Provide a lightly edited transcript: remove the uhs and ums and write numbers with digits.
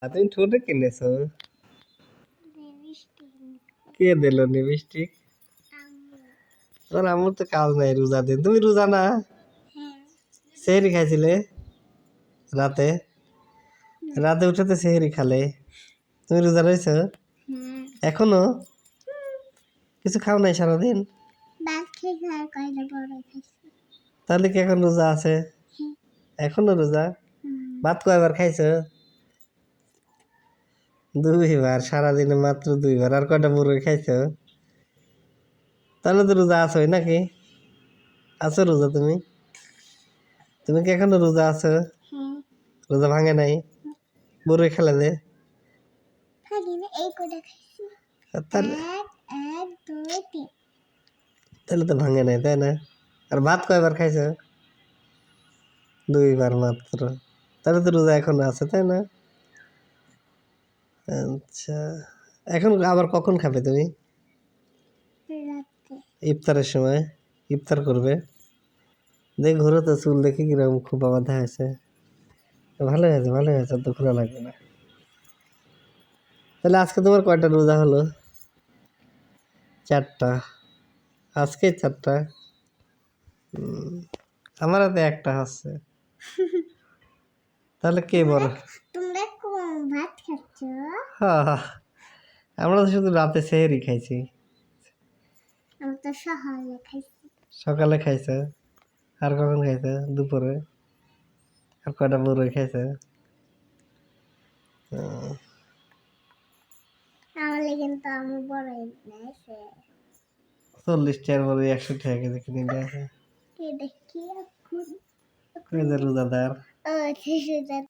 তুমি ঠোঁটে কিনেছো? কে দিল লিপস্টিক? তোর আমার তো কাজ নাই রোজা দিন। তুমি রোজা না? সেহরি খাইছিলে রাতে? রাতে উঠে তো সেহরি খালে। তুমি রোজা রয়েছো এখনো? কিছু খাও নাই সারাদিন? তাহলে কি এখন রোজা আছে? এখনো রোজা? ভাত কয়বার খাইছো? 2 বার। সারাদিনে মাত্র 2 বার। আর কয়টা মুরগি খাইছো? তাহলে তো রোজা আছোই নাকি? আছো রোজা তুমি? তুমি কি এখনো রোজা আছো? রোজা ভাঙে নাই? মুরগি খেলে দে। তাহলে তাহলে তো ভাঙে নাই তাই না? আর ভাত কয়বার খাইছো? 2 বার মাত্র। তাহলে তো রোজা এখনো আছে তাই না? আচ্ছা, এখন আবার কখন খাবে তুমি? ইফতারের সময় ইফতার করবে। দেখ ঘুরে তো চুল দেখি কিরকম খুব বাঁধা হয়েছে। ভালো হয়েছে ভালো হয়েছে, তো খোলা লাগবে না। তাহলে আজকে তোমার কয়টা রোজা হলো? 4টা। আজকে 4টা। আমার হাতে একটা হচ্ছে। তাহলে কে বড়? তোমরা কোন ভাত খাচ্ছ? হ্যাঁ, আমরা তো শুধু রাতে সেহরি খাইছি। আমি তো সকালে খাইছি। সকালে খাইছে? আর কখন খাইছে? দুপুরে? আর কয়টা মুরগি খাইছে? তাহলে কিন্তু আমি বড় নিয়েছে। 40টার মধ্যে 100 টাকা কেজি কিনে নিয়ে আসে। কে দেখি এখন কই যে রোজাদার। ও 600